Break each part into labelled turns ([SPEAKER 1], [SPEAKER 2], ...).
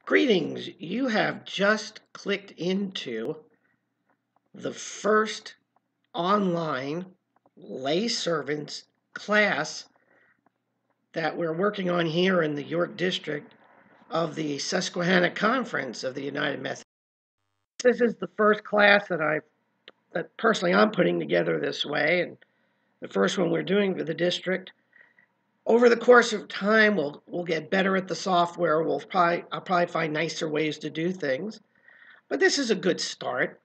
[SPEAKER 1] Greetings. You have just clicked into the first online lay servants class that we're working on here in the York District of the Susquehanna Conference of the United Methodists. This is the first class that personally I'm putting together this way, and the first one we're doing for the district. Over the course of time, we'll get better at the software. I'll probably find nicer ways to do things, but this is a good start.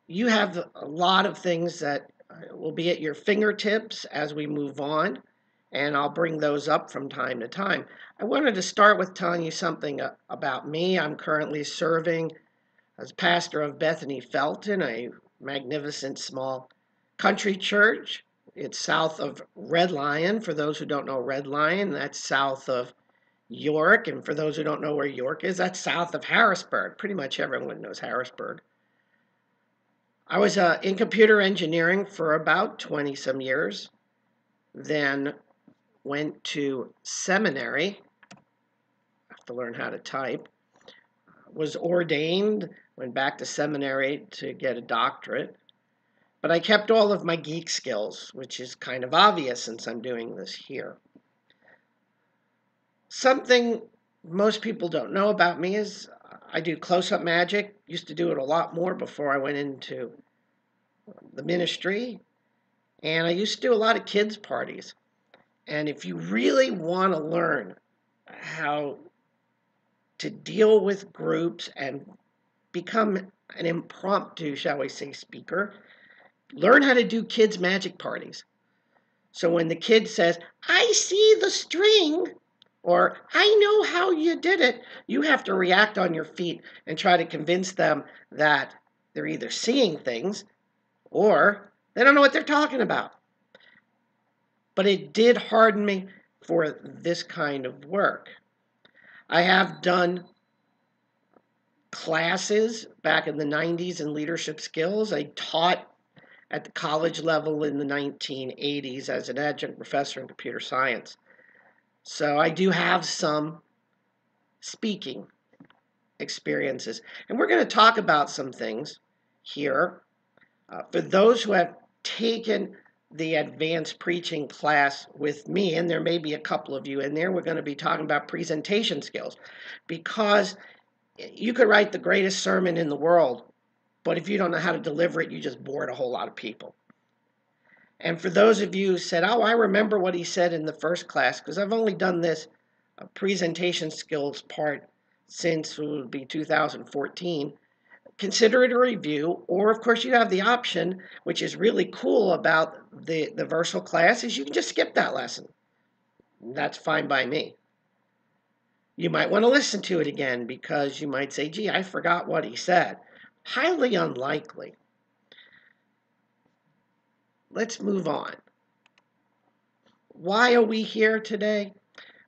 [SPEAKER 1] You have a lot of things that will be at your fingertips as we move on, and I'll bring those up from time to time. I wanted to start with telling you something about me. I'm currently serving as pastor of Bethany Felton, a magnificent small country church. It's south of Red Lion. For those who don't know Red Lion, that's south of York. And for those who don't know where York is, that's south of Harrisburg. Pretty much everyone knows Harrisburg. I was in computer engineering for about 20 some years, then went to seminary. I have to learn how to type. Was ordained, went back to seminary to get a doctorate. But I kept all of my geek skills, which is kind of obvious since I'm doing this here. Something most people don't know about me is I do close-up magic. Used to do it a lot more before I went into the ministry. And I used to do a lot of kids' parties. And if you really want to learn how to deal with groups and become an impromptu, shall we say, speaker, learn how to do kids' magic parties. So when the kid says, "I see the string," or "I know how you did it," you have to react on your feet and try to convince them that they're either seeing things or they don't know what they're talking about. But it did harden me for this kind of work. I have done classes back in the 90s in leadership skills. I taught at the college level in the 1980s as an adjunct professor in computer science. So I do have some speaking experiences. And we're going to talk about some things here. For those who have taken the advanced preaching class with me, and there may be a couple of you in there, we're going to be talking about presentation skills, because you could write the greatest sermon in the world, but if you don't know how to deliver it, you just bored a whole lot of people. And for those of you who said, "Oh, I remember what he said in the first class," because I've only done this presentation skills part since it would be 2014, consider it a review. Or, of course, you have the option, which is really cool about the Versal class, is you can just skip that lesson. That's fine by me. You might want to listen to it again because you might say, "Gee, I forgot what he said." Highly unlikely. Let's move on. Why are we here today?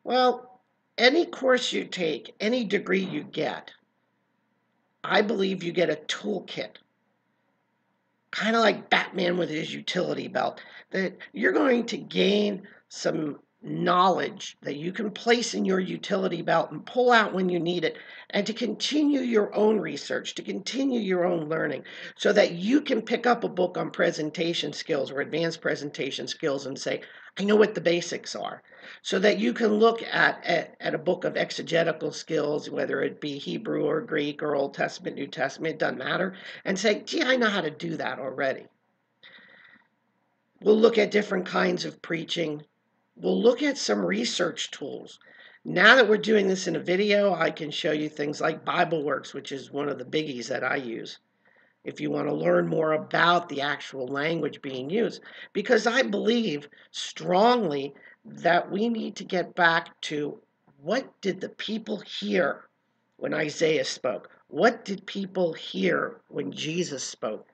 [SPEAKER 1] Well, any course you take, any degree you get, I believe you get a toolkit, kind of like Batman with his utility belt, that you're going to gain some knowledge that you can place in your utility belt and pull out when you need it, and to continue your own research, to continue your own learning, so that you can pick up a book on presentation skills or advanced presentation skills and say, "I know what the basics are." So that you can look at a book of exegetical skills, whether it be Hebrew or Greek or Old Testament, New Testament, it doesn't matter, and say, "Gee, I know how to do that already." We'll look at different kinds of preaching. We'll look at some research tools. Now that we're doing this in a video, I can show you things like BibleWorks, which is one of the biggies that I use, if you want to learn more about the actual language being used. Because I believe strongly that we need to get back to, what did the people hear when Isaiah spoke? What did people hear when Jesus spoke?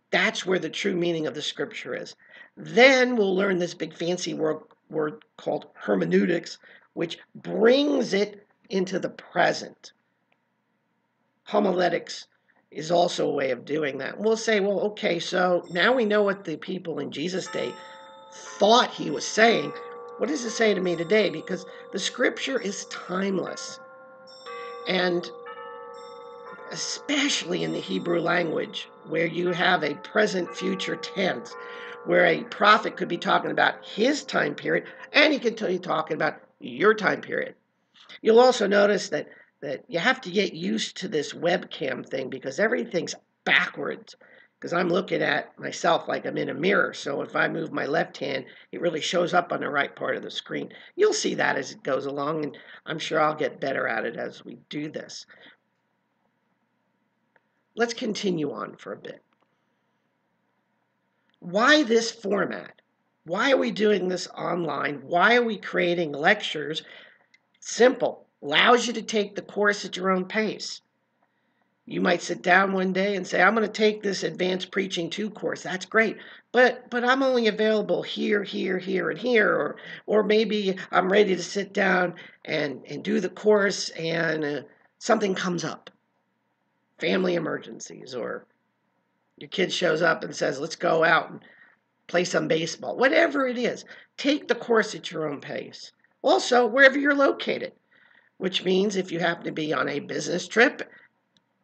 [SPEAKER 1] That's where the true meaning of the scripture is. Then we'll learn this big fancy word called hermeneutics, which brings it into the present. Homiletics is also a way of doing that. We'll say, well, okay, so now we know what the people in Jesus' day thought he was saying. What does it say to me today? Because the scripture is timeless. And especially in the Hebrew language, where you have a present future tense, where a prophet could be talking about his time period, and he could be talking about your time period. You'll also notice that you have to get used to this webcam thing because everything's backwards. Because I'm looking at myself like I'm in a mirror. So if I move my left hand, it really shows up on the right part of the screen. You'll see that as it goes along, and I'm sure I'll get better at it as we do this. Let's continue on for a bit. Why this format? Why are we doing this online? Why are we creating lectures? Simple. Allows you to take the course at your own pace. You might sit down one day and say, I'm going to take this Advanced Preaching 2 course. That's great. But I'm only available here, here, here, and here. Or maybe I'm ready to sit down and do the course and something comes up. Family emergencies, or your kid shows up and says, let's go out and play some baseball. Whatever it is, take the course at your own pace. Also, wherever you're located, which means if you happen to be on a business trip,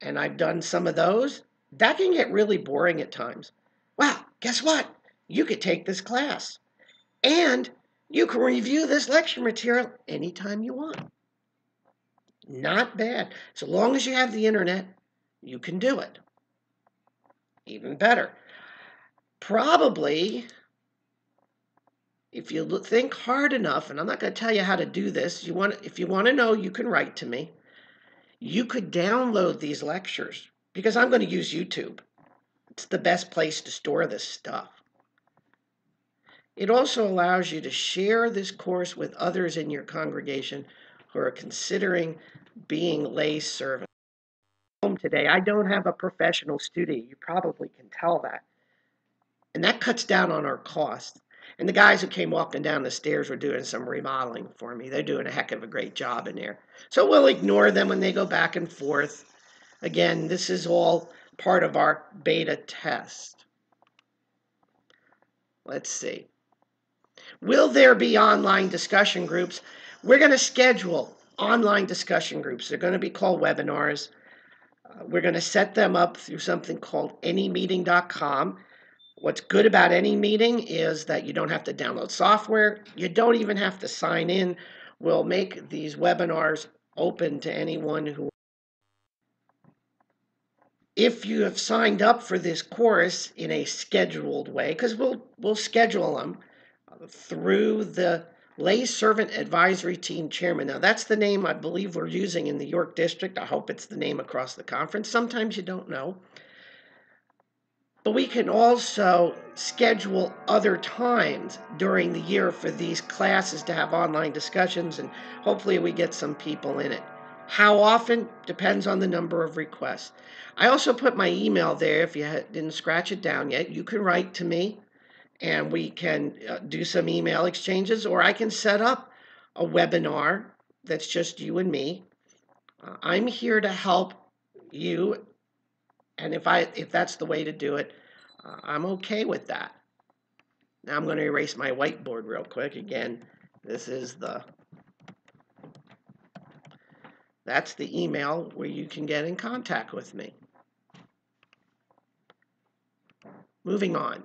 [SPEAKER 1] and I've done some of those, that can get really boring at times. Well, guess what? You could take this class, and you can review this lecture material anytime you want. Not bad. So long as you have the internet, you can do it. Even better. Probably, if you think hard enough, and I'm not going to tell you how to do this, if you want to know, you can write to me. You could download these lectures because I'm going to use YouTube. It's the best place to store this stuff. It also allows you to share this course with others in your congregation who are considering being lay servants. Home today, I don't have a professional studio. You probably can tell that. And that cuts down on our costs. And the guys who came walking down the stairs were doing some remodeling for me. They're doing a heck of a great job in there. So we'll ignore them when they go back and forth. Again, this is all part of our beta test. Let's see. Will there be online discussion groups? We're going to schedule online discussion groups. They're going to be called webinars. We're going to set them up through something called anymeeting.com. What's good about AnyMeeting is that you don't have to download software. You don't even have to sign in. We'll make these webinars open to anyone who. If you have signed up for this course in a scheduled way, because we'll schedule them through the Lay Servant Advisory Team Chairman. Now, that's the name I believe we're using in the York District. I hope it's the name across the conference. Sometimes you don't know. But we can also schedule other times during the year for these classes to have online discussions, and hopefully we get some people in it. How often depends on the number of requests. I also put my email there. If you didn't scratch it down yet, you can write to me and we can do some email exchanges, or I can set up a webinar that's just you and me. I'm here to help you, and if that's the way to do it, I'm okay with that. Now I'm going to erase my whiteboard real quick. Again, that's the email where you can get in contact with me. Moving on.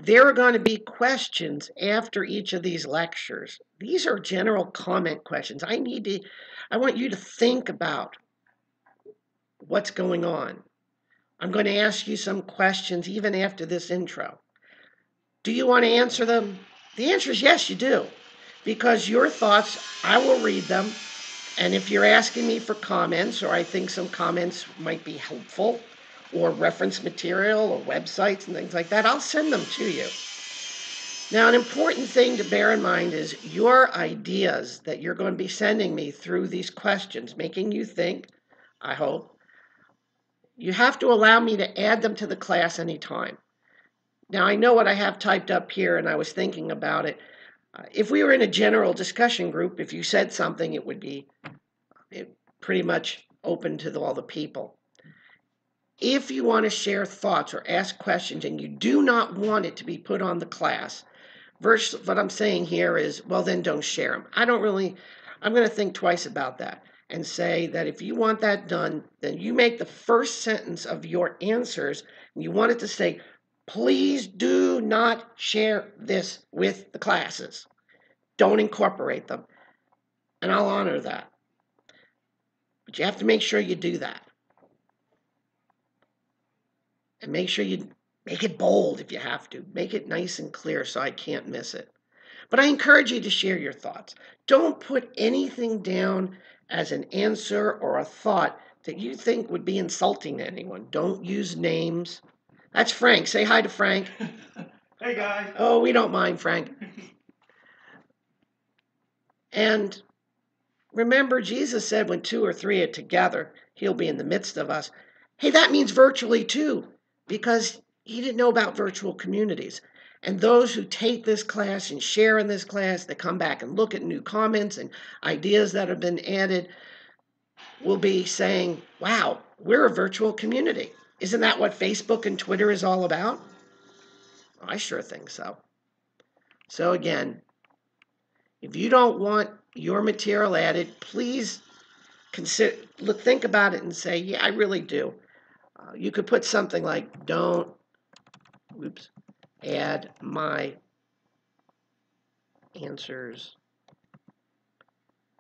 [SPEAKER 1] There are going to be questions after each of these lectures. These are general comment questions. I want you to think about what's going on. I'm going to ask you some questions even after this intro. Do you want to answer them? The answer is yes, you do. Because your thoughts, I will read them. And if you're asking me for comments, or I think some comments might be helpful, or reference material, or websites and things like that, I'll send them to you. Now, an important thing to bear in mind is your ideas that you're going to be sending me through these questions, making you think, I hope. You have to allow me to add them to the class anytime. Now, I know what I have typed up here, and I was thinking about it. If we were in a general discussion group, if you said something, it would be pretty much open to all the people. If you want to share thoughts or ask questions and you do not want it to be put on the class, what I'm saying here is, well, then don't share them. I'm going to think twice about that and say that if you want that done, then you make the first sentence of your answers, and you want it to say, please do not share this with the classes. Don't incorporate them. And I'll honor that. But you have to make sure you do that. And make sure you make it bold if you have to. Make it nice and clear so I can't miss it. But I encourage you to share your thoughts. Don't put anything down as an answer or a thought that you think would be insulting to anyone. Don't use names. That's Frank. Say hi to Frank.
[SPEAKER 2] Hey, guys.
[SPEAKER 1] Oh, we don't mind, Frank. And remember, Jesus said when 2 or 3 are together, he'll be in the midst of us. Hey, that means virtually too, because he didn't know about virtual communities. And those who take this class and share in this class, that come back and look at new comments and ideas that have been added, will be saying, wow, we're a virtual community. Isn't that what Facebook and Twitter is all about? I sure think so. So again, if you don't want your material added, please think about it and say, yeah, I really do. You could put something like, don't add my answers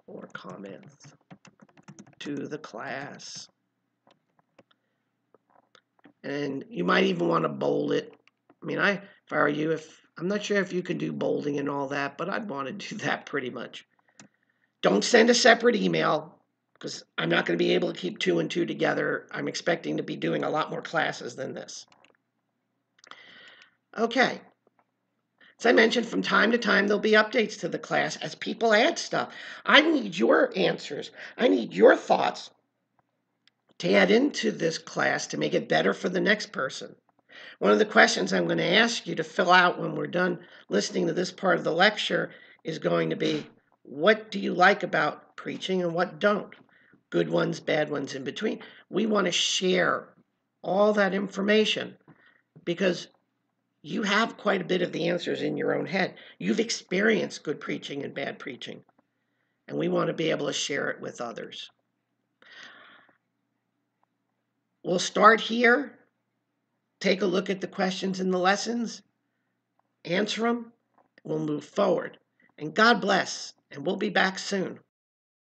[SPEAKER 1] or comments to the class. And you might even want to bold it. I mean, if I were you, I'm not sure if you can do bolding and all that, but I'd want to do that pretty much. Don't send a separate email, because I'm not going to be able to keep 2 and 2 together. I'm expecting to be doing a lot more classes than this. Okay. As I mentioned, from time to time, there'll be updates to the class as people add stuff. I need your answers. I need your thoughts to add into this class to make it better for the next person. One of the questions I'm going to ask you to fill out when we're done listening to this part of the lecture is going to be, what do you like about preaching and what don't? Good ones, bad ones, in between. We want to share all that information because you have quite a bit of the answers in your own head. You've experienced good preaching and bad preaching, and we want to be able to share it with others. We'll start here, take a look at the questions in the lessons, answer them, we'll move forward. And God bless, and we'll be back soon.